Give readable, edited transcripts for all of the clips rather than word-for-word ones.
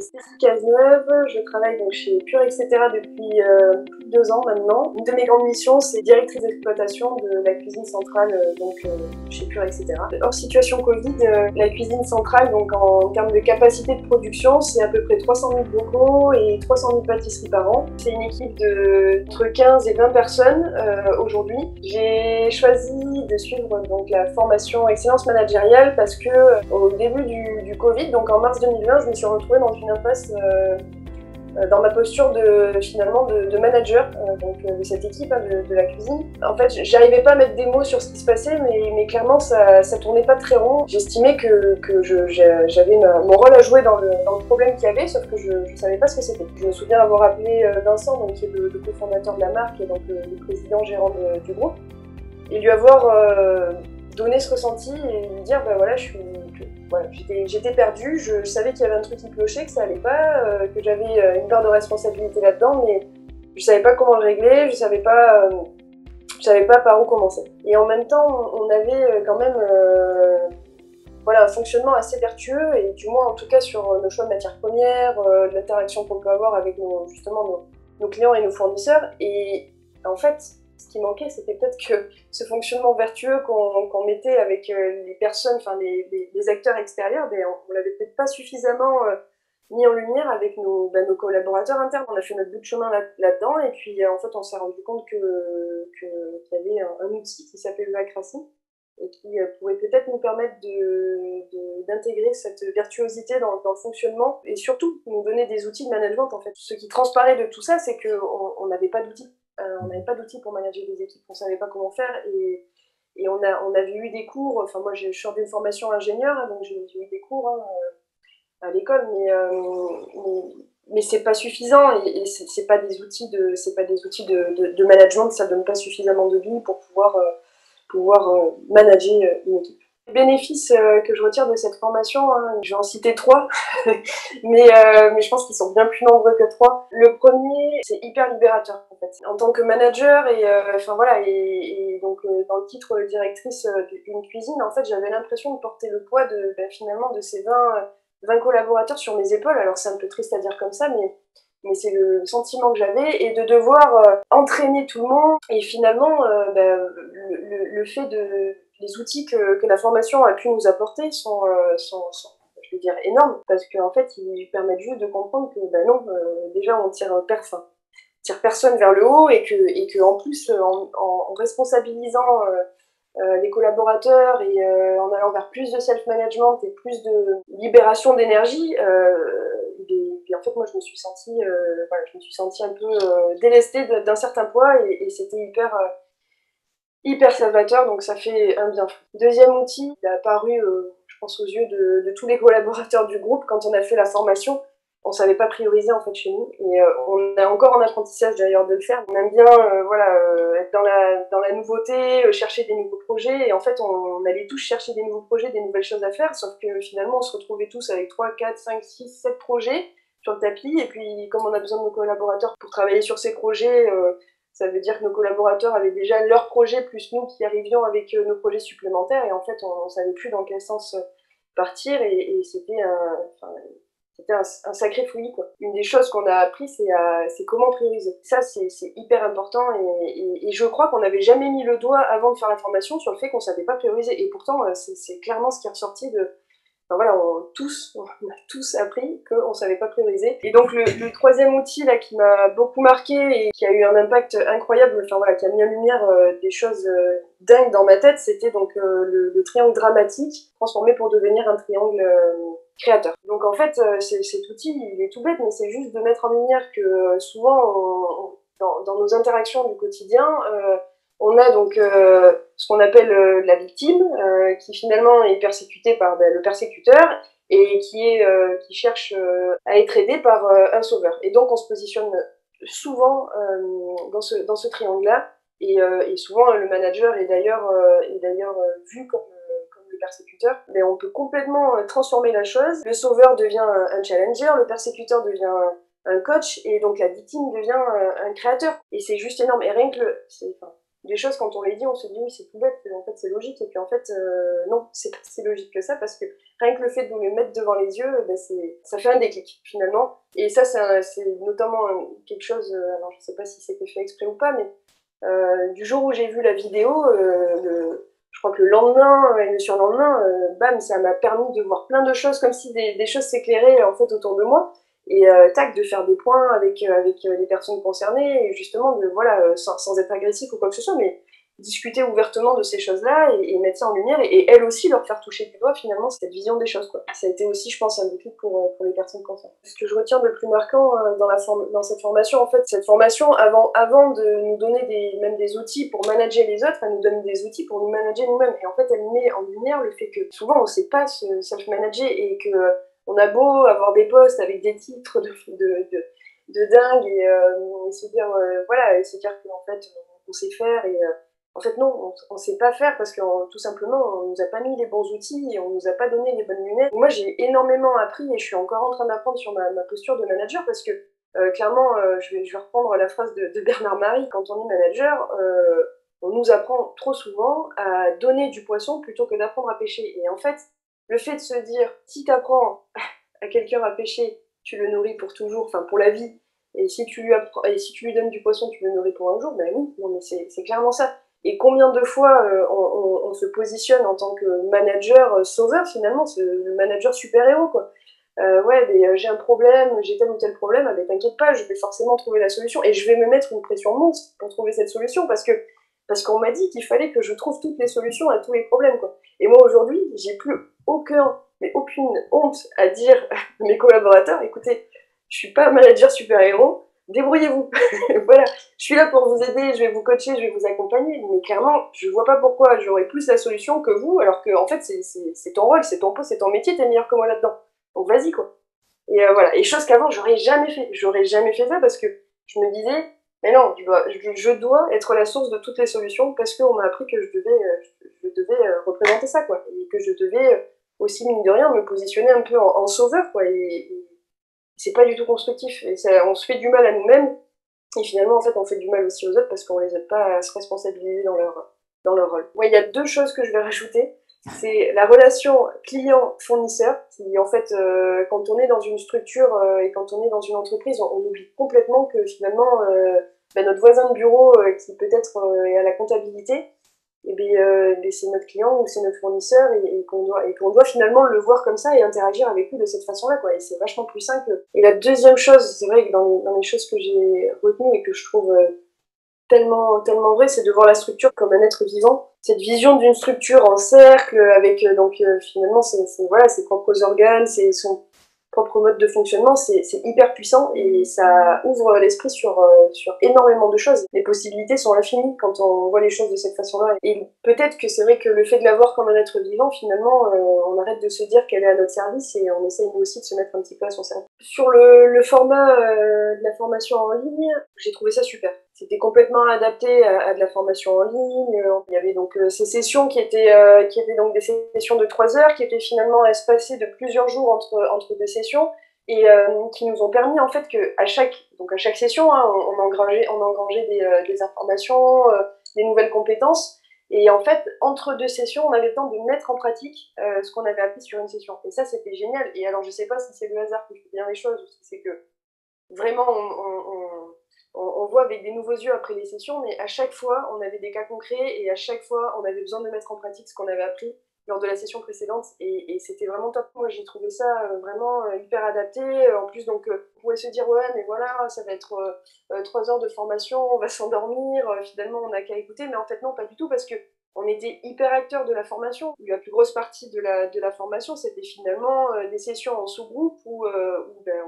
Cécile Cazeneuve, je travaille donc chez Pure Etc. depuis plus de 2 ans maintenant. Une de mes grandes missions, c'est directrice d'exploitation de la cuisine centrale chez Pure Etc. Hors situation Covid, la cuisine centrale, donc en termes de capacité de production, c'est à peu près 300 000 bocaux et 300 000 pâtisseries par an. C'est une équipe entre 15 et 20 personnes aujourd'hui. J'ai choisi de suivre donc la formation excellence managériale parce que au début du Covid, donc en mars 2020, je me suis retrouvée dans une impasse dans ma posture de manager de cette équipe de la cuisine. En fait, j'arrivais pas à mettre des mots sur ce qui se passait, mais clairement ça tournait pas très rond. J'estimais que j'avais mon rôle à jouer dans le problème qu'il y avait, sauf que je savais pas ce que c'était. Je me souviens avoir appelé Vincent, donc, qui est le cofondateur de la marque et donc le président gérant du groupe, et lui avoir donné ce ressenti et lui dire voilà, j'étais perdue, je savais qu'il y avait un truc qui clochait, que ça allait pas, que j'avais une part de responsabilité là-dedans, mais je savais pas comment le régler, je savais pas par où commencer. Et en même temps, on avait quand même un fonctionnement assez vertueux, et du moins en tout cas sur nos choix de matières premières, l'interaction qu'on peut avoir avec nos clients et nos fournisseurs. Et en fait, ce qui manquait, c'était peut-être que ce fonctionnement vertueux qu'on mettait avec les personnes, enfin les acteurs extérieurs, on l'avait peut-être pas suffisamment mis en lumière avec nos collaborateurs internes. On a fait notre bout de chemin là-dedans, et puis en fait on s'est rendu compte qu'il y avait un outil qui s'appelle le Acracy, et qui pourrait peut-être nous permettre d'intégrer cette virtuosité dans le fonctionnement, et surtout nous donner des outils de management. En fait, ce qui transparaît de tout ça, c'est qu'on n'avait pas d'outils. On n'avait pas d'outils pour manager des équipes, on ne savait pas comment faire, et on avait eu des cours, enfin moi je sors d'une formation ingénieur, hein, donc j'ai eu des cours à l'école, mais c'est pas suffisant, et c'est pas des outils de management, ça donne pas suffisamment de billes pour pouvoir manager une équipe. Les bénéfices que je retire de cette formation, hein, je vais en citer 3, mais je pense qu'ils sont bien plus nombreux que 3. Le premier, c'est hyper libérateur en fait. En tant que manager et donc dans le titre directrice d'une cuisine, en fait, j'avais l'impression de porter le poids finalement de ces 20 collaborateurs sur mes épaules. Alors c'est un peu triste à dire comme ça, mais c'est le sentiment que j'avais, et de devoir entraîner tout le monde. Et finalement, le fait les outils que la formation a pu nous apporter sont je vais dire, énormes, parce qu'en fait, ils permettent juste de comprendre que non, déjà on tire personne vers le haut, et que en plus, en responsabilisant les collaborateurs, et en allant vers plus de self-management et plus de libération d'énergie, et en fait moi je me suis sentie un peu délestée d'un certain poids, et c'était hyper salvateur, donc ça fait un bien fou. Deuxième outil, il a apparu je pense aux yeux de tous les collaborateurs du groupe quand on a fait la formation. On savait pas prioriser en fait chez nous, et on est encore en apprentissage d'ailleurs de le faire. On aime bien être dans la nouveauté, chercher des nouveaux projets, et en fait on allait tous chercher des nouveaux projets, des nouvelles choses à faire, sauf que finalement on se retrouvait tous avec 3, 4, 5, 6, 7 projets sur le tapis, et puis comme on a besoin de nos collaborateurs pour travailler sur ces projets, ça veut dire que nos collaborateurs avaient déjà leurs projets, plus nous qui arrivions avec nos projets supplémentaires, et en fait on ne savait plus dans quel sens partir, et c'était un sacré fouillis, quoi. Une des choses qu'on a appris, c'est comment prioriser. Ça, c'est hyper important, et je crois qu'on n'avait jamais mis le doigt avant de faire la formation sur le fait qu'on ne savait pas prioriser. Et pourtant, c'est clairement ce qui est ressorti de... Enfin, voilà, on a tous appris qu'on ne savait pas prioriser. Et donc le troisième outil là, qui m'a beaucoup marqué et qui a eu un impact incroyable, enfin voilà, qui a mis en lumière des choses dingues dans ma tête, c'était donc le triangle dramatique transformé pour devenir un triangle créateur. Donc en fait, cet outil, il est tout bête, mais c'est juste de mettre en lumière que souvent, dans nos interactions du quotidien, on a donc ce qu'on appelle la victime, qui finalement est persécutée par le persécuteur, et qui cherche à être aidé par un sauveur. Et donc on se positionne souvent dans ce triangle-là, et souvent le manager est d'ailleurs vu comme le persécuteur. Mais on peut complètement transformer la chose. Le sauveur devient un challenger, le persécuteur devient un coach, et donc la victime devient un créateur. Et c'est juste énorme. Et rien que des choses, quand on les dit, on se dit oui, c'est tout bête, mais en fait c'est logique, et puis en fait non, c'est pas si logique que ça, parce que rien que le fait de nous les mettre devant les yeux, ben ça fait un déclic finalement. Et ça, c'est notamment quelque chose, alors je sais pas si c'était fait exprès ou pas, mais du jour où j'ai vu la vidéo, je crois que le lendemain et le surlendemain, bam, ça m'a permis de voir plein de choses, comme si des choses s'éclairaient en fait autour de moi. Et tac, de faire des points avec les personnes concernées, et justement, voilà, sans être agressif ou quoi que ce soit, mais discuter ouvertement de ces choses-là et mettre ça en lumière, et elles aussi leur faire toucher du doigt finalement cette vision des choses, quoi. Ça a été aussi, je pense, un déclic pour les personnes concernées. Ce que je retiens de plus marquant dans cette formation, en fait, cette formation, avant de nous donner même des outils pour manager les autres, elle nous donne des outils pour nous manager nous-mêmes. Et en fait, elle met en lumière le fait que souvent on ne sait pas se self-manager, et que on a beau avoir des postes avec des titres de dingue, et se dire, voilà, et se dire qu'en fait, on sait faire, et en fait, non, on sait pas faire parce que tout simplement, on nous a pas mis les bons outils et on nous a pas donné les bonnes lunettes. Moi, j'ai énormément appris, et je suis encore en train d'apprendre sur ma posture de manager, parce que clairement, je vais reprendre la phrase de Bernard Marie: quand on est manager, on nous apprend trop souvent à donner du poisson plutôt que d'apprendre à pêcher. Et en fait, le fait de se dire, si tu apprends à quelqu'un à pêcher, tu le nourris pour toujours, enfin pour la vie, et si tu lui donnes du poisson, tu le nourris pour un jour, ben oui, non mais c'est clairement ça. Et combien de fois on se positionne en tant que manager sauveur, finalement, le manager super-héros, quoi. Ouais, mais j'ai un problème, j'ai tel ou tel problème, ah, ben t'inquiète pas, je vais forcément trouver la solution, et je vais me mettre une pression monstre pour trouver cette solution, parce qu'on m'a dit qu'il fallait que je trouve toutes les solutions à tous les problèmes, quoi. Et moi aujourd'hui, j'ai plus aucune honte à dire à mes collaborateurs: écoutez, je suis pas manager super-héros, débrouillez-vous. Voilà, je suis là pour vous aider, je vais vous coacher, je vais vous accompagner, mais clairement, je vois pas pourquoi j'aurais plus la solution que vous, alors que en fait, c'est ton rôle, c'est ton poste, c'est ton métier, t'es meilleur que moi là-dedans. Donc vas-y, quoi. Et voilà, et chose qu'avant, j'aurais jamais fait ça, parce que je me disais, mais non, je dois être la source de toutes les solutions, parce qu'on m'a appris que je devais représenter ça, quoi, et que je devais aussi, mine de rien, me positionner un peu en sauveur, quoi, et c'est pas du tout constructif, et ça, on se fait du mal à nous-mêmes, et finalement, en fait, on fait du mal aussi aux autres, parce qu'on les aide pas à se responsabiliser dans leur rôle. Ouais, il y a deux choses que je vais rajouter. C'est la relation client-fournisseur, qui en fait, quand on est dans une structure et quand on est dans une entreprise, on oublie complètement que finalement, notre voisin de bureau qui peut-être est à la comptabilité, et c'est notre client ou c'est notre fournisseur, et qu'on doit finalement le voir comme ça et interagir avec lui de cette façon-là, quoi. Et c'est vachement plus simple. Et la deuxième chose, c'est vrai que dans les choses que j'ai retenues et que je trouve tellement vrai, c'est de voir la structure comme un être vivant. Cette vision d'une structure en cercle, avec finalement voilà, ses propres organes, son propre mode de fonctionnement, c'est hyper puissant, et ça ouvre l'esprit sur énormément de choses. Les possibilités sont infinies quand on voit les choses de cette façon-là. Et peut-être que c'est vrai que le fait de la voir comme un être vivant, finalement, on arrête de se dire qu'elle est à notre service, et on essaye nous aussi de se mettre un petit peu à son service. Sur le format de la formation en ligne, j'ai trouvé ça super. C'était complètement adapté à de la formation en ligne. Il y avait donc ces sessions qui étaient donc des sessions de 3 heures, qui étaient finalement espacées de plusieurs jours entre deux sessions, et qui nous ont permis en fait que à chaque session, hein, on engrangeait des informations, des nouvelles compétences. Et en fait, entre deux sessions, on avait le temps de mettre en pratique ce qu'on avait appris sur une session. Et ça, c'était génial. Et alors, je sais pas si c'est le hasard qui fait bien les choses, ou si c'est que vraiment on voit avec des nouveaux yeux après les sessions, mais à chaque fois, on avait des cas concrets, et à chaque fois, on avait besoin de mettre en pratique ce qu'on avait appris lors de la session précédente, et c'était vraiment top. Moi, j'ai trouvé ça vraiment hyper adapté. En plus, donc, on pouvait se dire, ouais, mais voilà, ça va être 3 heures de formation, on va s'endormir, finalement, on n'a qu'à écouter, mais en fait, non, pas du tout, parce que on était hyper acteurs de la formation. La plus grosse partie de la formation, c'était finalement des sessions en sous-groupe où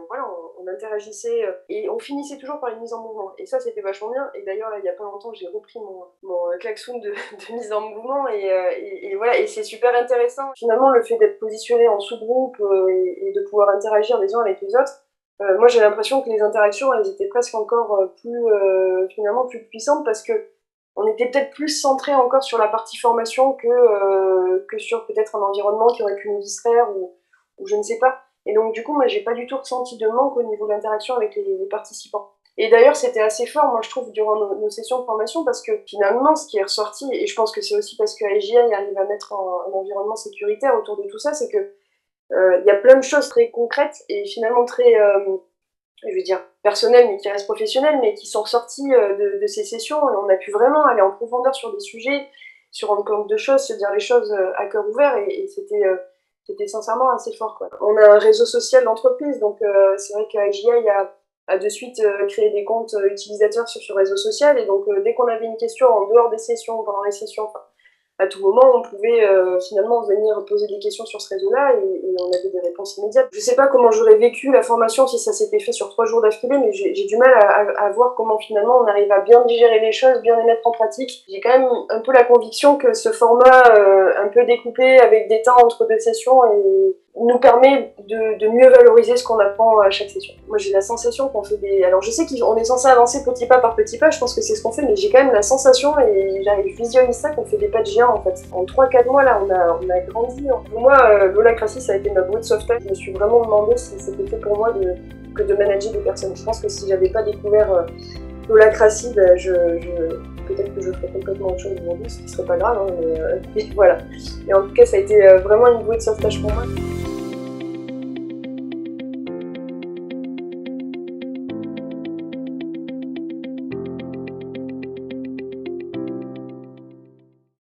voilà, on interagissait et on finissait toujours par une mise en mouvement. Et ça, c'était vachement bien. Et d'ailleurs, là, il y a pas longtemps, j'ai repris mon klaxon de mise en mouvement, et voilà, et c'est super intéressant. Finalement, le fait d'être positionné en sous-groupe et de pouvoir interagir les uns avec les autres, moi, j'ai l'impression que les interactions, elles étaient presque encore finalement plus puissantes, parce que on était peut-être plus centré encore sur la partie formation que sur peut-être un environnement qui aurait pu nous distraire, ou je ne sais pas. Et donc du coup, moi, j'ai pas du tout ressenti de manque au niveau de l'interaction avec les participants. Et d'ailleurs, c'était assez fort, moi je trouve, durant nos sessions de formation, parce que finalement, ce qui est ressorti, et je pense que c'est aussi parce que AGI arrive à mettre un environnement sécuritaire autour de tout ça, c'est que y a plein de choses très concrètes et finalement très, je veux dire, personnelles, mais qui restent professionnelles, mais qui sont ressorties de ces sessions. Et on a pu vraiment aller en profondeur sur des sujets, se rendre compte de choses, se dire les choses à cœur ouvert, et c'était sincèrement assez fort, quoi. On a un réseau social d'entreprise, donc c'est vrai qu'AGI a de suite créé des comptes utilisateurs sur ce réseau social, et donc dès qu'on avait une question en dehors des sessions, pendant les sessions, enfin, à tout moment, on pouvait finalement venir poser des questions sur ce réseau-là, et on avait des réponses immédiates. Je sais pas comment j'aurais vécu la formation si ça s'était fait sur 3 jours d'affilée, mais j'ai du mal à voir comment finalement on arrive à bien digérer les choses, bien les mettre en pratique. J'ai quand même un peu la conviction que ce format un peu découpé avec des temps entre 2 sessions nous permet de mieux valoriser ce qu'on apprend à chaque session. Moi j'ai la sensation qu'on fait des... Alors je sais qu'on est censé avancer petit pas par petit pas, je pense que c'est ce qu'on fait, mais j'ai quand même la sensation, et je visualise ça, qu'on fait des pas de géant en fait. En 3-4 mois là, on a grandi. Moi, l'holacratie, ça a été ma bouée de sauvetage. Je me suis vraiment demandé si c'était fait pour moi que de manager des personnes. Je pense que si j'avais pas découvert l'holacratie, ben, peut-être que je ferais complètement autre chose aujourd'hui, ce qui serait pas grave, hein, mais voilà. Et en tout cas, ça a été vraiment une bouée de sauvetage pour moi.